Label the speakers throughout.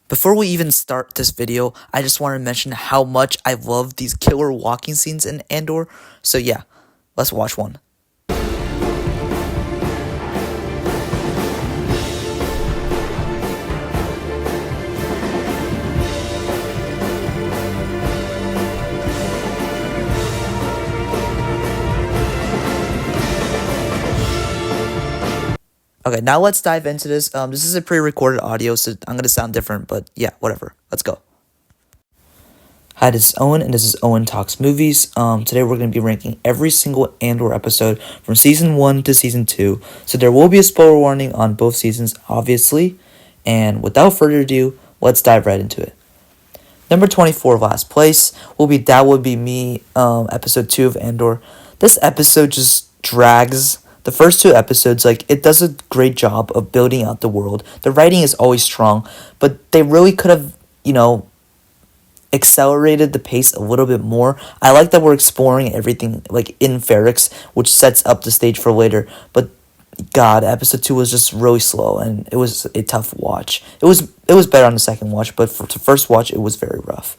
Speaker 1: Before we even start this video, I just want to mention how much I love these killer walking scenes in Andor. So yeah, let's watch one. Okay, now let's dive into this. This is a pre-recorded audio, so I'm gonna sound different, but yeah, whatever. Let's go. Hi, this is Owen, and this is Owen Talks Movies. Today we're going to be ranking every single Andor episode from Season 1 to Season 2. So there will be a spoiler warning on both seasons, obviously. And without further ado, let's dive right into it. Number 24, Last Place, will be That Would Be Me, Episode 2 of Andor. This episode just drags. The first two episodes, it does a great job of building out the world. The writing is always strong, but they really could have, accelerated the pace a little bit more. I like that we're exploring everything in Ferrix, which sets up the stage for later. But God, episode 2 was just really slow, and it was a tough watch. It was better on the second watch, but for the first watch, it was very rough.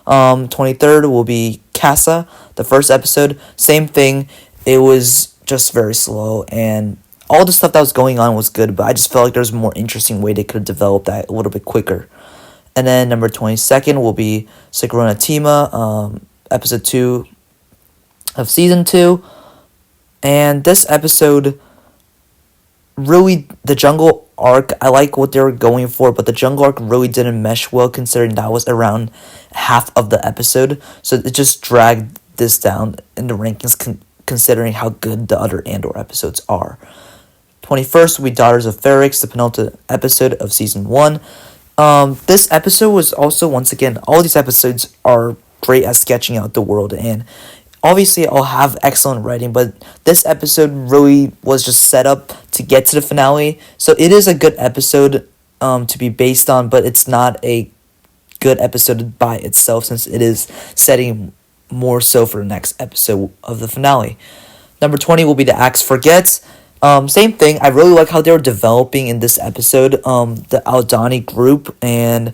Speaker 1: 23rd will be Casa, the first episode. Same thing. It was just very slow, and all the stuff that was going on was good, but I just felt like there was a more interesting way they could have developed that a little bit quicker. And then number 22nd will be Sigruna Tima, episode 2 of season 2. And this episode, really, the jungle arc, I like what they were going for, but the jungle arc really didn't mesh well considering that was around half of the episode. So it just dragged this down in the rankings considering how good the other Andor episodes are. 21st will be Daughters of Ferrix, the penultimate episode of season 1. This episode was also, once again, all these episodes are great at sketching out the world, and obviously I'll have excellent writing, but this episode really was just set up to get to the finale, so it is a good episode to be based on, but it's not a good episode by itself since it is setting more so for the next episode of the finale. Number 20 will be The Axe Forgets. Same thing. I really like how they were developing in this episode, the Aldhani group and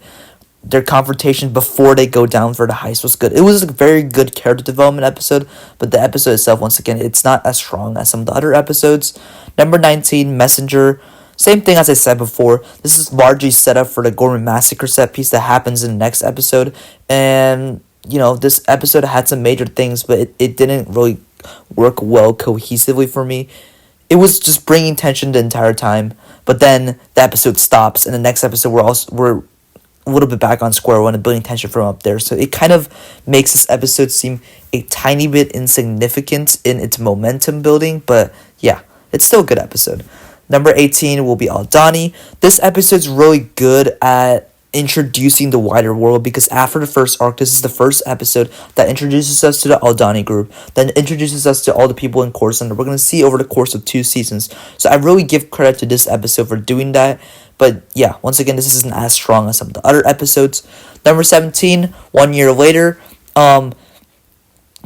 Speaker 1: their confrontation before they go down for the heist was good. It was a very good character development episode, but the episode itself, once again, it's not as strong as some of the other episodes. Number 19, Messenger. Same thing as I said before. This is largely set up for the Gorman Massacre set piece that happens in the next episode. And, this episode had some major things, but it didn't really work well cohesively for me. It was just bringing tension the entire time, but then the episode stops, and the next episode we're a little bit back on square one and building tension from up there. So it kind of makes this episode seem a tiny bit insignificant in its momentum building, but yeah, it's still a good episode. Number 18 will be Aldhani. This episode's really good at introducing the wider world because after the first arc, this is the first episode that introduces us to the Aldhani group, then introduces us to all the people in Coruscant that we're going to see over the course of 2 seasons. So I really give credit to this episode for doing that. But yeah, once again, this isn't as strong as some of the other episodes. Number 17, 1 year later,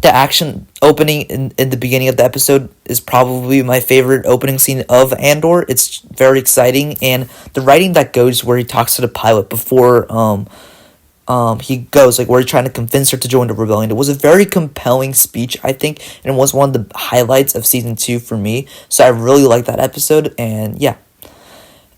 Speaker 1: the action opening in the beginning of the episode is probably my favorite opening scene of Andor. It's very exciting, and the writing that goes where he talks to the pilot before he goes, where he's trying to convince her to join the rebellion. It was a very compelling speech, I think, and it was one of the highlights of season 2 for me. So I really like that episode, and yeah.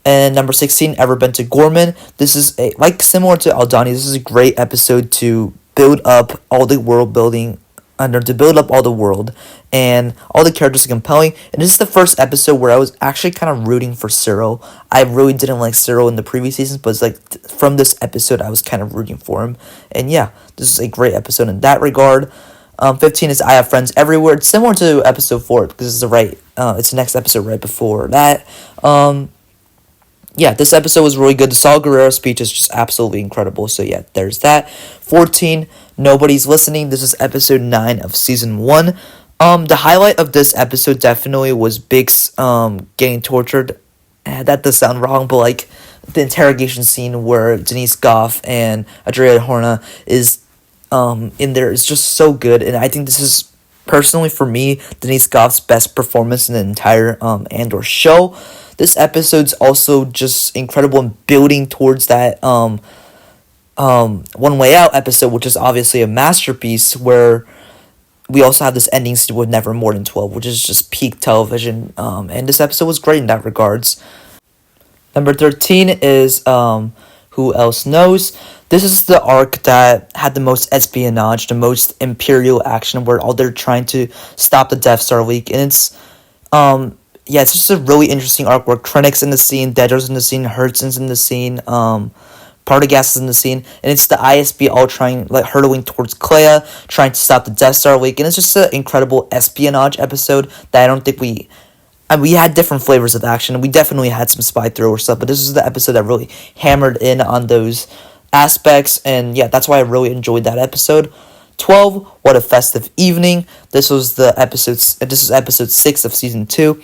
Speaker 1: And number 16, Ever Been to Gorman. This is similar to Aldhani. This is a great episode to build up all the world building. To build up all the world, and all the characters are compelling. And this is the first episode where I was actually kind of rooting for Cyril. I really didn't like Cyril in the previous seasons, but it's from this episode I was kind of rooting for him. And yeah, this is a great episode in that regard. 15 is I Have Friends Everywhere. It's similar to episode 4 because it's the next episode right before that. Yeah, this episode was really good. The Saul Guerrero speech is just absolutely incredible. So yeah, there's that. 14, Nobody's Listening. This is episode 9 of season 1. The highlight of this episode definitely was Biggs getting tortured. That does sound wrong, but the interrogation scene where Denise Goff and Adria Horna is in there is just so good, and I think this is personally for me Denise Goff's best performance in the entire Andor show. This episode's also just incredible in building towards that One Way Out episode, which is obviously a masterpiece, where we also have this ending scene with Never More Than 12, which is just peak television. And this episode was great in that regards. Number 13 is Who Else Knows. This is the arc that had the most espionage, the most imperial action, where all they're trying to stop the Death Star leak. And it's it's just a really interesting arc where Krennic's in the scene, Dedro's in the scene, Hertzen's in the scene, Partagaz is in the scene, and it's the ISB all trying, like, hurtling towards Clea, trying to stop the Death Star leak, and it's just an incredible espionage episode that I don't think we had different flavors of action, and we definitely had some spy thriller stuff, but this is the episode that really hammered in on those aspects, and yeah, that's why I really enjoyed that episode. 12, What a Festive Evening. This is episode 6 of season 2.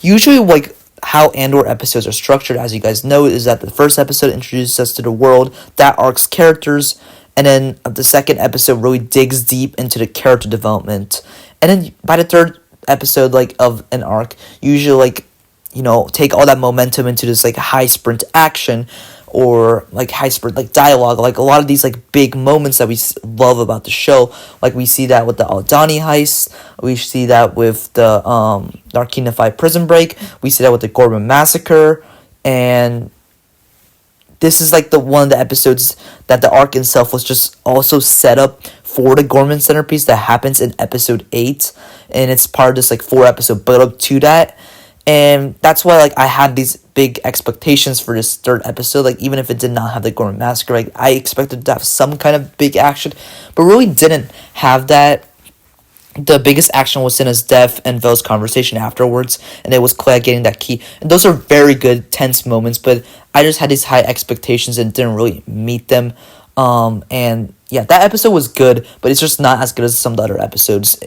Speaker 1: Usually, like, how Andor episodes are structured, as you guys know, is that the first episode introduces us to the world, that arc's characters, and then the second episode really digs deep into the character development. And then by the third episode, like, of an arc, usually, like, take all that momentum into this, like, high sprint action, or like high sprint, like, dialogue, like a lot of these, like, big moments that we love about the show. Like, we see that with the Aldhani heist, we see that with the Narkina 5 prison break, we see that with the Gorman massacre, and this is like one of the episodes that the arc itself was just also set up for the Gorman centerpiece that happens in episode 8, and it's part of this, like, 4-episode build up to that. And that's why, like, I had these big expectations for this third episode. Like, even if it did not have the Gorman massacre, like, I expected to have some kind of big action, but really didn't have that. The biggest action was Cinna's death and Vel's conversation afterwards, and it was Clea getting that key. And those are very good, tense moments, but I just had these high expectations and didn't really meet them. And yeah, that episode was good, but it's just not as good as some of the other episodes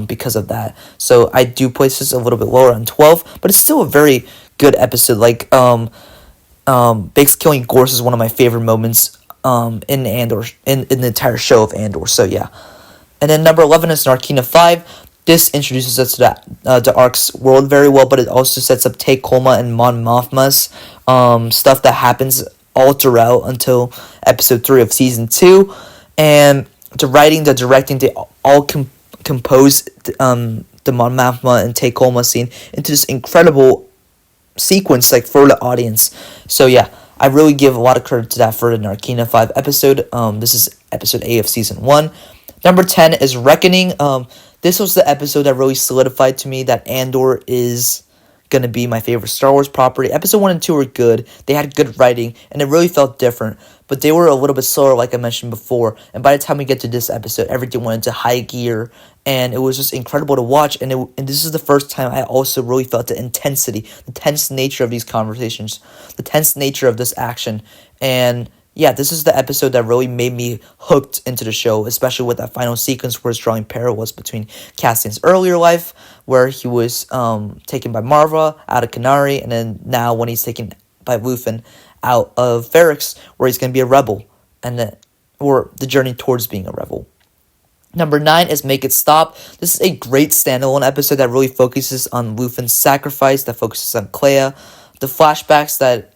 Speaker 1: because of that. So I do place this a little bit lower on 12, but it's still a very good episode. Like, Biggs killing Gorse is one of my favorite moments in Andor, in the entire show of Andor. So yeah. And then number 11 is Narkina 5. This introduces us to the arc's world very well, but it also sets up Tay Kolma and Mon Mothma's stuff that happens all throughout until episode 3 of season 2. And the writing, the directing, they all compose the Mon Mothma and Tay Kolma scene into this incredible sequence, like, for the audience. So yeah, I really give a lot of credit to that for the Narkina 5 episode. This is episode 8 of season 1. Number 10 is Reckoning. This was the episode that really solidified to me that Andor is going to be my favorite Star Wars property. Episode 1 and 2 were good. They had good writing, and it really felt different. But they were a little bit slower, like I mentioned before. And by the time we get to this episode, everything went into high gear, and it was just incredible to watch. And this is the first time I also really felt the intensity, the tense nature of these conversations, the tense nature of this action. And yeah, this is the episode that really made me hooked into the show, especially with that final sequence where it's drawing parallels between Cassian's earlier life, where he was taken by Marva out of Canary, and then now when he's taken by Luthen out of Ferrix, where he's going to be a rebel, or the journey towards being a rebel. Number 9 is Make It Stop. This is a great standalone episode that really focuses on Luthen's sacrifice, that focuses on Clea. The flashbacks that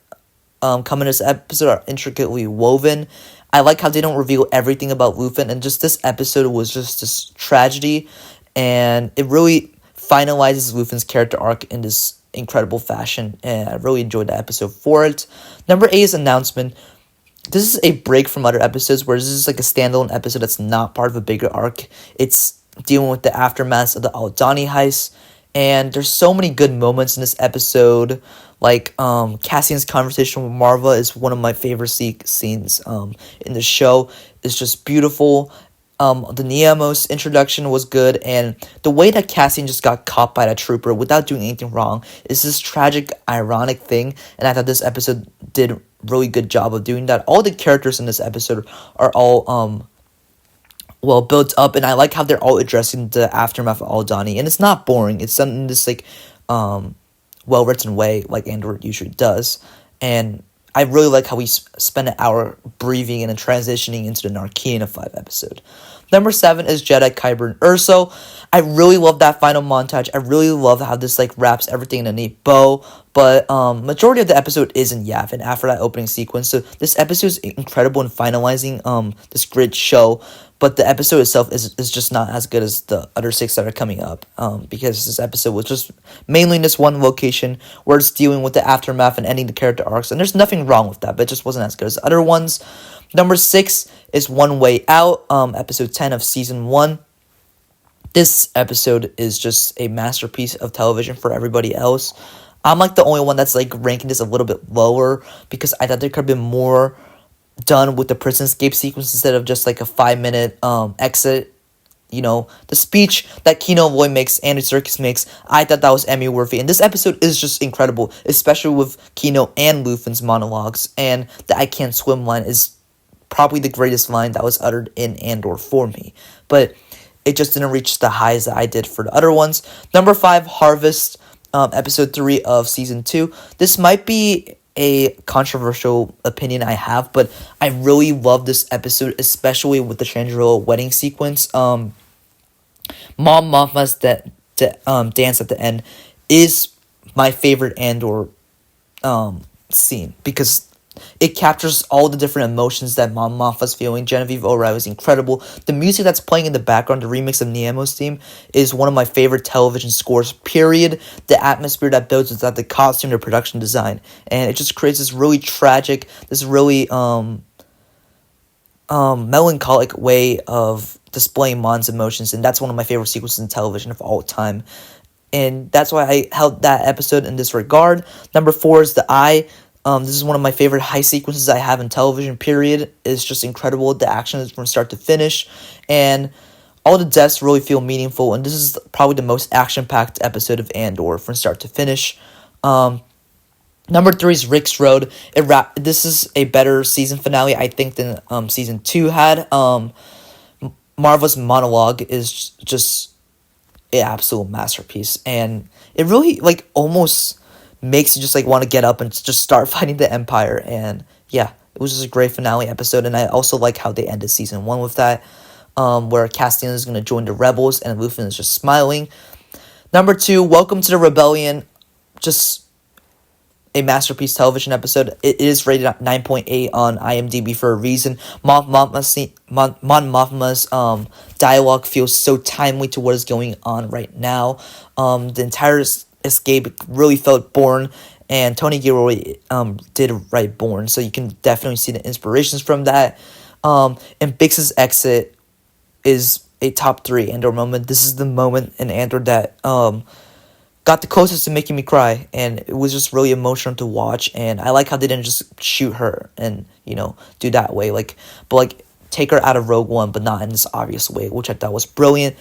Speaker 1: come in this episode are intricately woven. I like how they don't reveal everything about Luthen, and just this episode was just this tragedy, and it really finalizes Luthen's character arc in this incredible fashion, and I really enjoyed the episode for it. Number 8 is Announcement. This is a break from other episodes, where this is like a standalone episode that's not part of a bigger arc. It's dealing with the aftermath of the Aldhani heist, and there's so many good moments in this episode. Like, Cassian's conversation with Marva is one of my favorite scenes in the show. It's just beautiful. The Niamos introduction was good, and the way that Cassian just got caught by that trooper without doing anything wrong is this tragic, ironic thing, and I thought this episode did a really good job of doing that. All the characters in this episode are all well built up, and I like how they're all addressing the aftermath of Aldhani, and it's not boring. It's done in this, like, well-written way, like Andor usually does, and I really like how we spend an hour breathing and then transitioning into the Narkina 5 episode. Number 7 is Jedi Kyber and Urso. I really love that final montage. I really love how this like wraps everything in a neat bow. But majority of the episode is in Yavin after that opening sequence. So this episode is incredible in finalizing this great show. But the episode itself is just not as good as the other 6 that are coming up. Because this episode was just mainly in this one location where it's dealing with the aftermath and ending the character arcs. And there's nothing wrong with that, but it just wasn't as good as the other ones. Number 6 is One Way Out, episode 10 of season 1. This episode is just a masterpiece of television for everybody else. I'm like the only one that's like ranking this a little bit lower because I thought there could have been more done with the prison escape sequence instead of just like a 5-minute exit. You know, the speech that Kino Loy makes, Andy Serkis makes, I thought that was Emmy worthy. And this episode is just incredible, especially with Kino and Lufin's monologues. And the I Can't Swim line is probably the greatest line that was uttered in Andor for me. But it just didn't reach the highs that I did for the other ones. Number 5, Harvest, episode 3 of season 2. This might be a controversial opinion I have, but I really love this episode, especially with the Shangri-La wedding sequence. Mom Mothma's dance at the end is my favorite Andor scene because it captures all the different emotions that Mon Mothma's feeling. Genevieve O'Reilly is incredible. The music that's playing in the background, the remix of Niemo's theme, is one of my favorite television scores, period. The atmosphere that builds with that, the costume, the production design. And it just creates this really tragic, this really melancholic way of displaying Mon's emotions. And that's one of my favorite sequences in television of all time. And that's why I held that episode in this regard. Number 4 is The Eye. This is one of my favorite high sequences I have in television, period. It's just incredible. The action is from start to finish. And all the deaths really feel meaningful. And this is probably the most action-packed episode of Andor from start to finish. Number 3 is Rick's Road. This is a better season finale, I think, than season 2 had. Marva's monologue is just an absolute masterpiece. And it really, like, almost makes you just like want to get up and just start fighting the Empire. And yeah, it was just a great finale episode. And I also like how they ended season 1 with that, where Castiel is going to join the rebels and Luthen is just smiling. Number 2, Welcome to the Rebellion. Just a masterpiece television episode. It is rated at 9.8 on IMDb for a reason. Mon Mothma's dialogue feels so timely to what is going on right now. The entire escape really felt Born, and Tony Gilroy did write Born, so you can definitely see the inspirations from that. And Bix's exit is a top 3 Andor moment. This is the moment in Andor that got the closest to making me cry, and it was just really emotional to watch. And I like how they didn't just shoot her and, you know, do that way, but take her out of Rogue One, but not in this obvious way, which I thought was brilliant.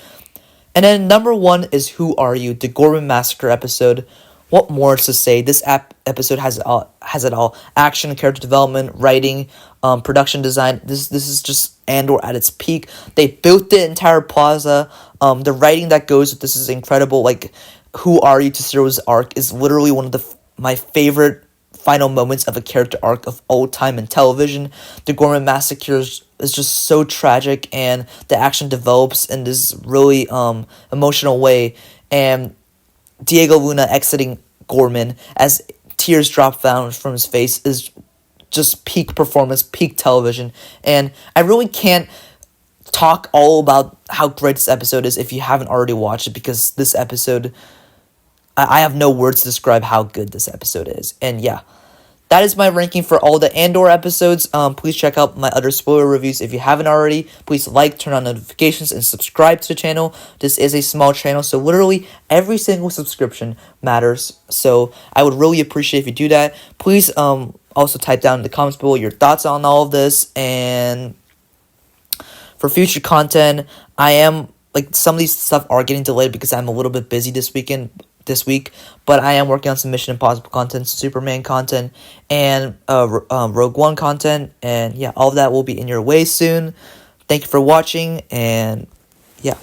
Speaker 1: And then number 1 is Who Are You? The Gorman Massacre episode. What more to say? This episode has it all. Action, character development, writing, production design. This is just Andor at its peak. They built the entire plaza. The writing that goes with this is incredible. Like, Who Are You to Ciro's arc is literally one of my favorite final moments of a character arc of all time in television. The Gorman Massacre is just so tragic, and the action develops in this really emotional way. And Diego Luna exiting Gorman as tears drop down from his face is just peak performance, peak television. And I really can't talk all about how great this episode is if you haven't already watched it, because this episode, I have no words to describe how good this episode is. And yeah, that is my ranking for all the Andor episodes. Please check out my other spoiler reviews if you haven't already. Please turn on notifications, and subscribe to the channel. This is a small channel, so literally every single subscription matters. So I would really appreciate if you do that. Please also type down in the comments below your thoughts on all of this. And for future content, I am, some of these stuff are getting delayed because I'm a little bit busy this week, but I am working on some Mission Impossible content, Superman content, and Rogue One content, and yeah, all of that will be in your way soon. Thank you for watching, and yeah.